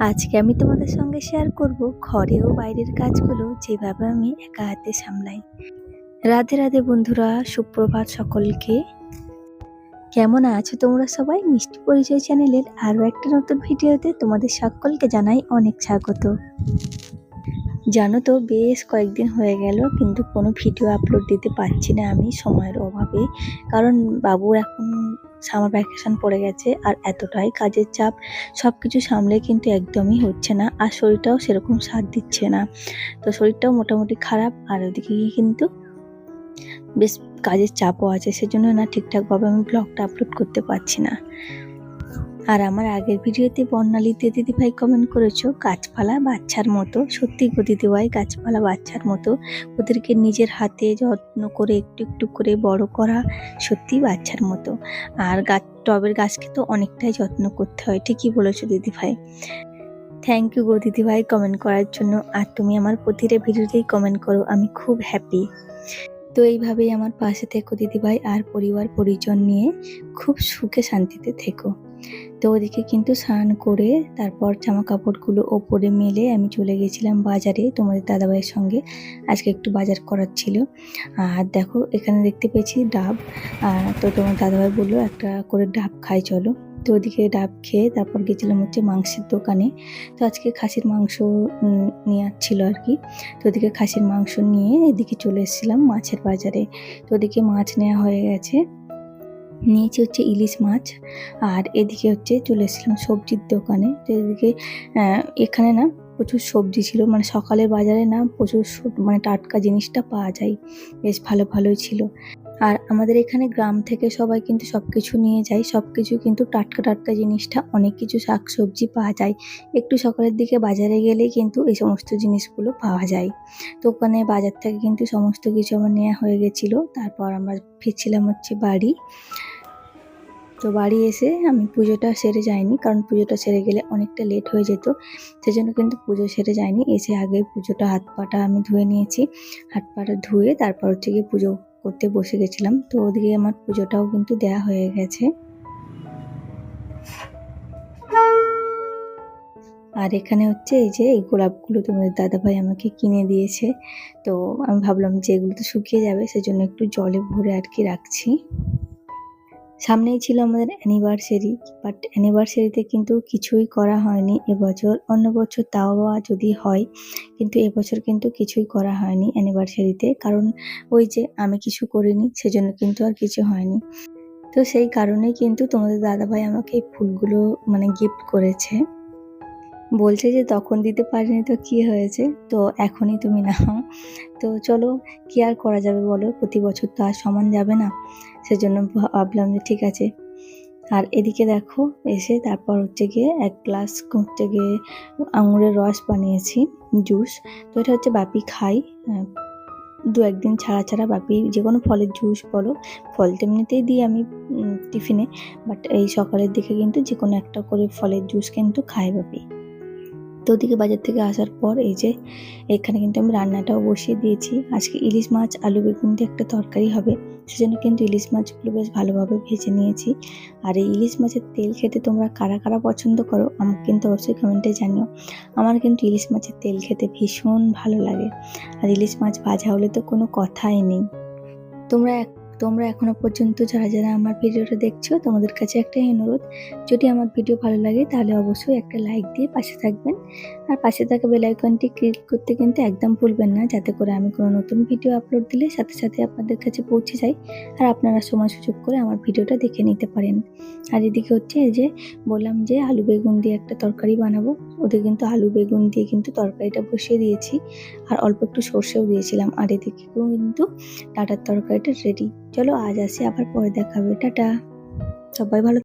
আজকে আমি তোমাদের সঙ্গে শেয়ার করব ঘরে ও বাইরের কাজগুলো যেভাবে আমি একা হাতে সামলাই। রাধে রাধে বন্ধুরা, সুপ্রভাত সকলকে। কেমন আছো তোমরা সবাই? মিষ্টি পরিচয় চ্যানেলের আরও একটা নতুন ভিডিওতে তোমাদের সকলকে জানাই অনেক স্বাগত। জানো তো, বেশ কয়েকদিন হয়ে গেল কিন্তু কোনো ভিডিও আপলোড দিতে পারছি না আমি সময়ের অভাবে। কারণ বাবুর এখন সামার ভ্যাকেশন পড়ে গেছে আর এতটাই কাজের চাপ, সব কিছু সামলে কিন্তু একদমই হচ্ছে না, আর শরীরটাও সেরকম সাথ দিচ্ছে না। তো শরীরটাও মোটামুটি খারাপ, আর ওদিকে কিন্তু বেশ কাজের চাপও আছে, সেজন্য না ঠিকঠাকভাবে আমি ব্লগটা আপলোড করতে পারছি না। আর আমার আগের ভিডিওতে বর্ণালী দিদিভাই কমেন্ট করেছো গাছপালা বাচ্চার মতো। সত্যি গো দিদিভাই, গাছপালা বাচ্চার মতো, ওদেরকে নিজের হাতে যত্ন করে একটু একটু করে বড় করা সত্যি বাচ্চার মতো। আর টবের গাছকে তো অনেকটাই যত্ন করতে হয়, ঠিকই বলেছো দিদিভাই। থ্যাংক ইউ গো দিদিভাই কমেন্ট করার জন্য। আর তুমি আমার প্রতিটা ভিডিওতেই কমেন্ট করো, আমি খুব হ্যাপি। তো এইভাবেই আমার পাশে থেকো দিদিভাই, আর পরিবার পরিজন নিয়ে খুব সুখে শান্তিতে থেকো। তো ওদিকে কিন্তু স্নান করে তারপর জামা কাপড়গুলো ওপরে মেলে আমি চলে গেছিলাম বাজারে তোমাদের দাদাভাইয়ের সঙ্গে। আজকে একটু বাজার করার ছিল। আর দেখো এখানে দেখতে পেয়েছি ডাব। তো তোমার দাদাভাই বললো একটা করে ডাব খাই চলো। তো ওদিকে ডাব খেয়ে তারপর গেছিলাম হচ্ছে মাংসের দোকানে। তো আজকে খাসির মাংস নিয়ে আসছিল আর কি। তো ওদিকে খাসির মাংস নিয়ে এদিকে চলে এসেছিলাম মাছের বাজারে। তো ওদিকে মাছ নেওয়া হয়ে গেছে, নিয়েছি হচ্ছে ইলিশ মাছ। আর এদিকে হচ্ছে চলে এসেছিলাম সবজির দোকানে। তো এদিকে এখানে না প্রচুর সবজি ছিল, মানে সকালের বাজারে না প্রচুর মানে টাটকা জিনিসটা পাওয়া যায়, বেশ ভালোই ছিল। আর আমাদের এখানে গ্রাম থেকে সবাই কিন্তু সব কিছু নিয়ে যায়, সব কিছু কিন্তু টাটকা জিনিসটা অনেক কিছু শাক সবজি পাওয়া যায়। একটু সকালের দিকে বাজারে গেলেই কিন্তু এই সমস্ত জিনিসগুলো পাওয়া যায়। তো ওখানে বাজার থেকে কিন্তু সমস্ত কিছু আমার নেওয়া হয়ে গেছিলো। তারপর আমরা ফিরছিলাম হচ্ছে বাড়ি। তো বাড়ি এসে আমি পুজোটা সেরে যাইনি, কারণ পুজোটা সেরে গেলে অনেকটা লেট হয়ে যেত, সেজন্য কিন্তু পুজো সেরে যাইনি। এসে আগে পুজোটা হাত পাটা আমি ধুয়ে নিয়েছি, হাত পাটা ধুয়ে তারপর হচ্ছে গিয়ে পুজো করতে বসে গেছিলাম। তো ওদিকে আমার পুজোটাও কিন্তু দেয়া হয়ে গেছে। আর এখানে হচ্ছে এই যে এই গোলাপগুলো তোমাদের দাদাভাই আমাকে কিনে দিয়েছে। তো আমি ভাবলাম যে এগুলো তো শুকিয়ে যাবে, সেজন্য একটু জলে ভরে আর কি রাখছি। সামনেই ছিল আমাদের অ্যানিভার্সারি, বাট অ্যানিভার্সারিতে কিন্তু কিছুই করা হয়নি এবছর। অন্য বছর তাও যদি হয়, কিন্তু এবছর কিন্তু কিছুই করা হয়নি অ্যানিভার্সারিতে, কারণ ওই যে আমি কিছু করিনি, সেজন্য কিন্তু আর কিছু হয়নি। তো সেই কারণেই কিন্তু তোমাদের দাদাভাই আমাকে এই ফুলগুলো মানে গিফট করেছে। বলছে যে তখন দিতে পারিনি তো কি হয়েছে, তো এখনই তুমি নাও। তো চলো, কি আর করা যাবে বলো, প্রতি বছর তো আর সমান যাবে না, সেজন্য ভাবলাম যে ঠিক আছে। আর এদিকে দেখো এসে তারপর হচ্ছে গিয়ে এক গ্লাস হচ্ছে গিয়ে আঙুরের রস বানিয়েছি, জুস। তো এটা হচ্ছে বাপি খাই, দু একদিন ছাড়া বাপি যে কোনো ফলের জুস বলো, ফল তো এমনিতেই দিই আমি টিফিনে, বাট এই সকালের দিকে কিন্তু যে কোনো একটা করে ফলের জুস কিন্তু খায় বাপি। তো ওদিকে বাজার থেকে আসার পর এই যে এখানে কিন্তু আমি রান্নাটাও বসিয়ে দিয়েছি। আজকে ইলিশ মাছ আলু বেগুন দিয়ে একটা তরকারি হবে, সেজন্য কিন্তু ইলিশ মাছগুলো বেশ ভালোভাবে ভেজে নিয়েছি। আর এই ইলিশ মাছের তেল খেতে তোমরা কারা কারা পছন্দ করো আমাকে কিন্তু অবশ্যই কমেন্টে জানিও। আমার কিন্তু ইলিশ মাছের তেল খেতে ভীষণ ভালো লাগে, আর ইলিশ মাছ ভাজা হলে তো কোনো কথাই নেই। তোমরা এখনো পর্যন্ত যারা আমার ভিডিওটা দেখছো, তোমাদের কাছে একটাই অনুরোধ, যদি আমার ভিডিও ভালো লাগে তাহলে অবশ্যই একটা লাইক দিয়ে পাশে থাকবেন। আর পাশে থাকা বেল আইকনটি ক্লিক করতে কিন্তু একদম ভুলবেন না, যাতে করে আমি কোনো নতুন ভিডিও আপলোড দিলে সাথে সাথে আপনাদের কাছে পৌঁছে যায়, আর আপনারা সময় সুযোগ করে আমার ভিডিওটা দেখে নিতে পারেন। আর এদিকে হচ্ছে এই যে বললাম যে আলু বেগুন দিয়ে একটা তরকারি বানাবো, ওদের কিন্তু আলু বেগুন দিয়ে কিন্তু তরকারিটা বসিয়ে দিয়েছি, আর অল্প একটু সর্ষেও দিয়েছিলাম। আর এদিকে কিন্তু ডাঁটার তরকারিটা রেডি। চলো আজ আসি, আবার পরে দেখা হবে, টাটা। সবাই ভালো